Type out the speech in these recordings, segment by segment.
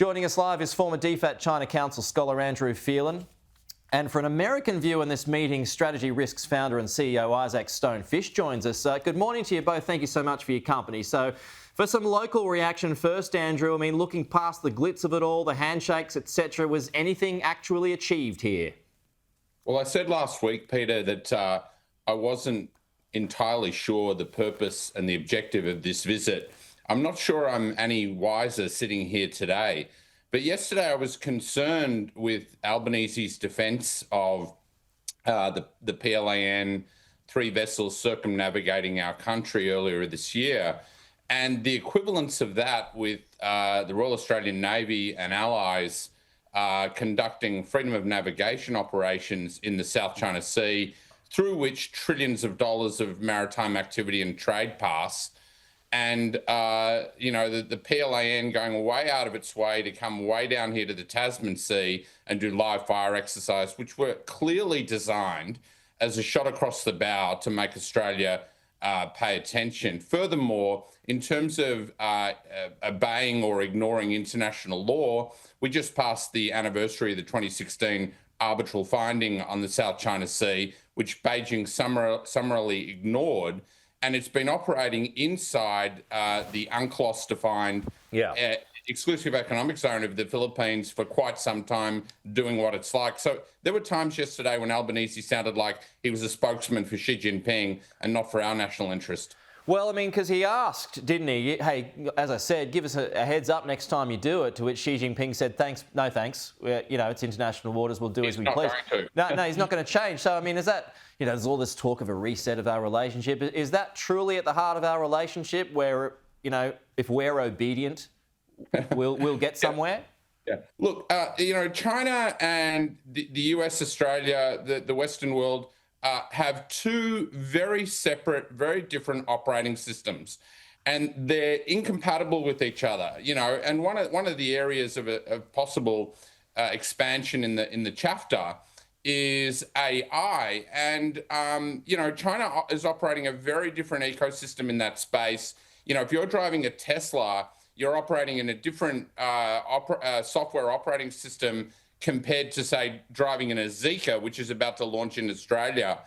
Joining us live is former DFAT China Council scholar Andrew Phelan. And for an American view on this meeting, Strategy Risks founder and CEO Isaac Stone-Fish joins us. Good morning to you both. Thank you so much for your company. So for some local reaction first, Andrew, I mean, looking past the glitz of it all, the handshakes, etc., was anything actually achieved here? Well, I said last week, Peter, that I wasn't entirely sure the purpose and the objective of this visit. I'm not sure I'm any wiser sitting here today. But yesterday I was concerned with Albanese's defence of the PLAN 3 vessels circumnavigating our country earlier this year, and the equivalence of that with the Royal Australian Navy and allies conducting freedom of navigation operations in the South China Sea, through which trillions of dollars of maritime activity and trade pass. And, the PLAN going way out of its way to come way down here to the Tasman Sea and do live fire exercise, which were clearly designed as a shot across the bow to make Australia pay attention. Furthermore, in terms of obeying or ignoring international law, we just passed the anniversary of the 2016 arbitral finding on the South China Sea, which Beijing summarily ignored. And it's been operating inside the UNCLOS-defined exclusive economic zone of the Philippines for quite some time, doing what it's like. So there were times yesterday when Albanese sounded like he was a spokesman for Xi Jinping and not for our national interest. Well, I mean, because he asked, didn't he? Hey, as I said, give us a heads up next time you do it, to which Xi Jinping said, thanks, no thanks. It's international waters, we'll do as we please. No, he's not going to change. So, I mean, is that, there's all this talk of a reset of our relationship. Is that truly at the heart of our relationship where, if we're obedient, we'll get somewhere? Yeah. Look, China and the US, Australia, the Western world, have two very separate, very different operating systems, and they're incompatible with each other. And one of the areas of possible expansion in the chapter is AI, and China is operating a very different ecosystem in that space. If you're driving a Tesla, you're operating in a different software operating system compared to, say, driving in a Zika, which is about to launch in Australia.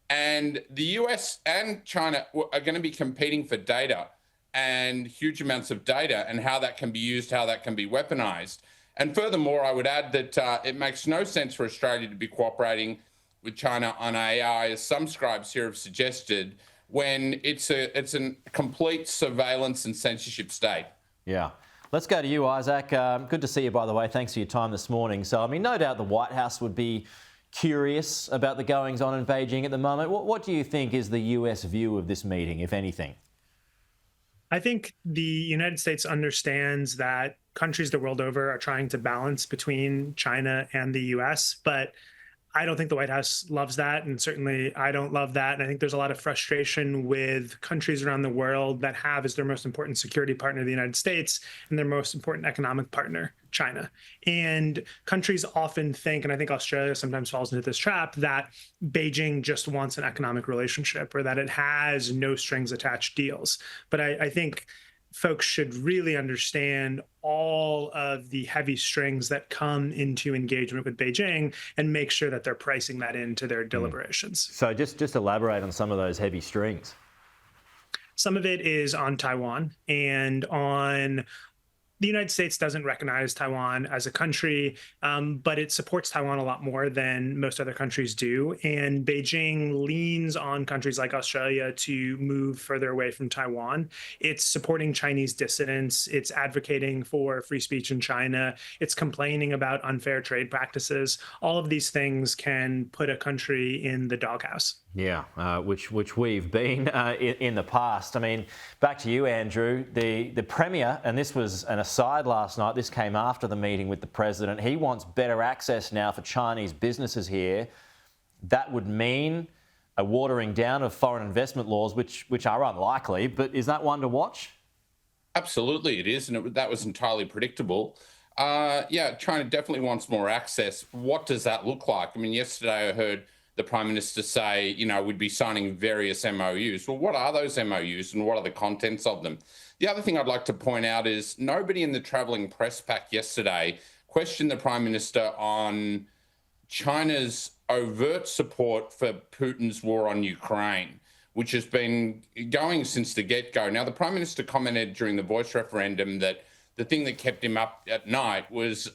And the US and China are going to be competing for data, and huge amounts of data, and how that can be used, how that can be weaponized. And furthermore, I would add that it makes no sense for Australia to be cooperating with China on AI, as some scribes here have suggested, when it's a complete surveillance and censorship state. Yeah. Let's go to you, Isaac. Good to see you, by the way. Thanks for your time this morning. So, I mean, no doubt the White House would be curious about the goings-on in Beijing at the moment. What do you think is the US view of this meeting, if anything? I think the United States understands that countries the world over are trying to balance between China and the US, but I don't think the White House loves that, and certainly I don't love that. And I think there's a lot of frustration with countries around the world that have as their most important security partner the United States and their most important economic partner, China. And countries often think, and I think Australia sometimes falls into this trap, that Beijing just wants an economic relationship, or that it has no strings attached deals. But I think folks should really understand all of the heavy strings that come into engagement with Beijing and make sure that they're pricing that into their deliberations. So just elaborate on some of those heavy strings. Some of it is on Taiwan and on the United States doesn't recognize Taiwan as a country, but it supports Taiwan a lot more than most other countries do. And Beijing leans on countries like Australia to move further away from Taiwan. It's supporting Chinese dissidents. It's advocating for free speech in China. It's complaining about unfair trade practices. All of these things can put a country in the doghouse. Yeah, which we've been in the past. I mean, back to you, Andrew. The Premier, and this was an aside last night, this came after the meeting with the President, he wants better access now for Chinese businesses here. That would mean a watering down of foreign investment laws, which are unlikely, but is that one to watch? Absolutely it is, and that was entirely predictable. China definitely wants more access. What does that look like? I mean, yesterday I heard the Prime Minister say, we'd be signing various MOUs. Well, what are those MOUs and what are the contents of them? The other thing I'd like to point out is nobody in the travelling press pack yesterday questioned the Prime Minister on China's overt support for Putin's war on Ukraine, which has been going since the get-go. Now, the Prime Minister commented during the Voice referendum that the thing that kept him up at night was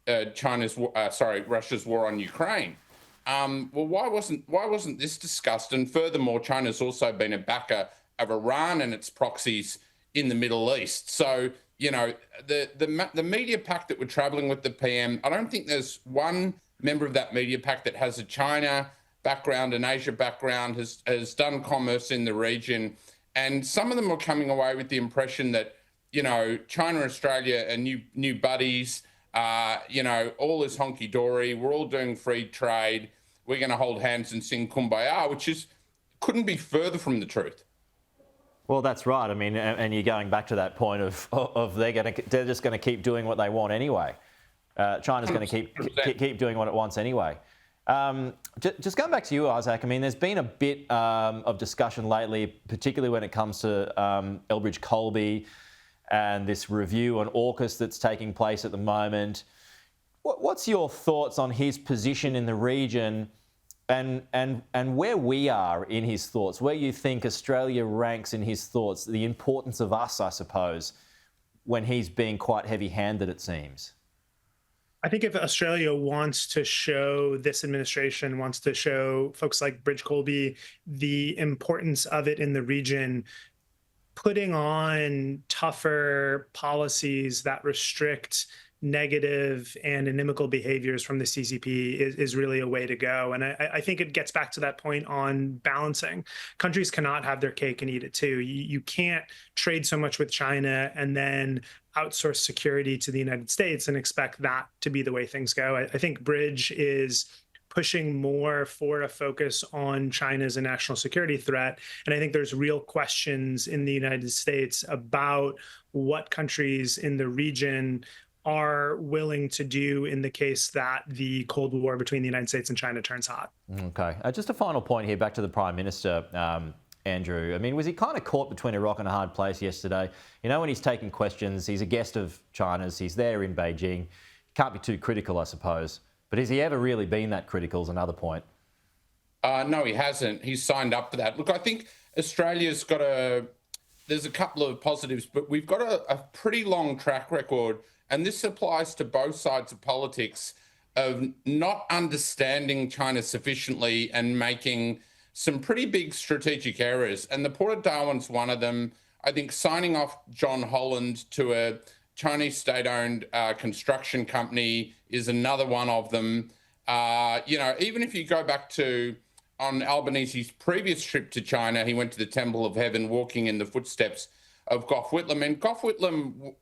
Russia's war on Ukraine. Well, why wasn't this discussed? And furthermore, China's also been a backer of Iran and its proxies in the Middle East. So, you know, the media pack that were travelling with the PM, I don't think there's one member of that media pack that has a China background, an Asia background, has done commerce in the region. And some of them are coming away with the impression that, you know, China, Australia are new buddies, you know, all is honky-dory, we're all doing free trade, we're going to hold hands and sing Kumbaya, which couldn't be further from the truth. Well, that's right. I mean, and you're going back to that point of they're just going to keep doing what they want anyway. China's going to keep doing what it wants anyway. Just going back to you, Isaac, I mean, there's been a bit of discussion lately, particularly when it comes to Elbridge Colby and this review on AUKUS that's taking place at the moment. What's your thoughts on his position in the region and where we are in his thoughts, where you think Australia ranks in his thoughts, the importance of us, I suppose, when he's being quite heavy-handed, it seems? I think if Australia wants to show, this administration wants to show folks like Bridge Colby the importance of it in the region, putting on tougher policies that restrict negative and inimical behaviors from the CCP is really a way to go. And I think it gets back to that point on balancing. Countries cannot have their cake and eat it too. You can't trade so much with China and then outsource security to the United States and expect that to be the way things go. I think Bridge is pushing more for a focus on China as a national security threat. And I think there's real questions in the United States about what countries in the region are willing to do in the case that the Cold War between the United States and China turns hot. Okay. Just a final point here, back to the Prime Minister, Andrew. I mean, was he kind of caught between a rock and a hard place yesterday? You know, when he's taking questions, he's a guest of China's, he's there in Beijing. Can't be too critical, I suppose. But has he ever really been that critical is another point. No, he hasn't. He's signed up for that. Look, I think Australia's got there's a couple of positives, but we've got a pretty long track record, and this applies to both sides of politics, of not understanding China sufficiently and making some pretty big strategic errors. And the Port of Darwin's one of them. I think signing off John Holland to a Chinese state-owned construction company is another one of them. You know, even if you go back to on Albanese's previous trip to China, he went to the Temple of Heaven, walking in the footsteps of Gough Whitlam. And Gough Whitlam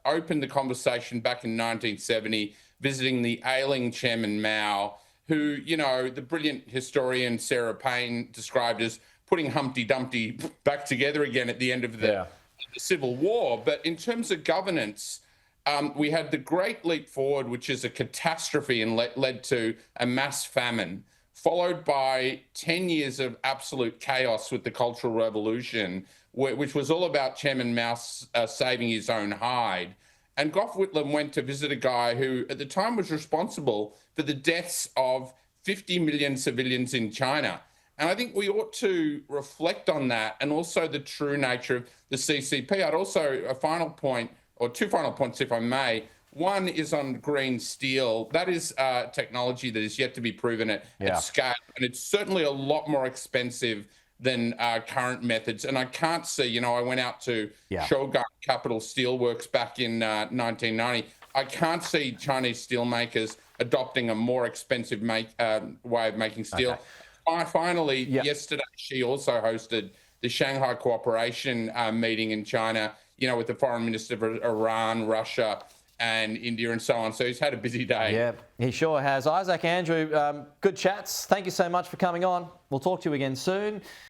opened the conversation back in 1970, visiting the ailing Chairman Mao, who, you know, the brilliant historian Sarah Payne described as putting Humpty Dumpty back together again at the end of the Civil War. But in terms of governance, we had the Great Leap Forward, which is a catastrophe and led to a mass famine, followed by 10 years of absolute chaos with the Cultural Revolution, which was all about Chairman Mao saving his own hide. And Gough Whitlam went to visit a guy who at the time was responsible for the deaths of 50 million civilians in China. And I think we ought to reflect on that and also the true nature of the CCP. I'd also, a final point, or two final points, if I may. One is on green steel. That is technology that is yet to be proven at scale. And it's certainly a lot more expensive than current methods. And I can't see, you know, I went out to Shogun Capital Steelworks back in 1990. I can't see Chinese steelmakers adopting a more expensive way of making steel. Okay. Finally, yesterday, she also hosted the Shanghai Cooperation meeting in China, you know, with the foreign minister of Iran, Russia, and India and so on. So he's had a busy day. Yeah, he sure has. Isaac, Andrew, good chats. Thank you so much for coming on. We'll talk to you again soon.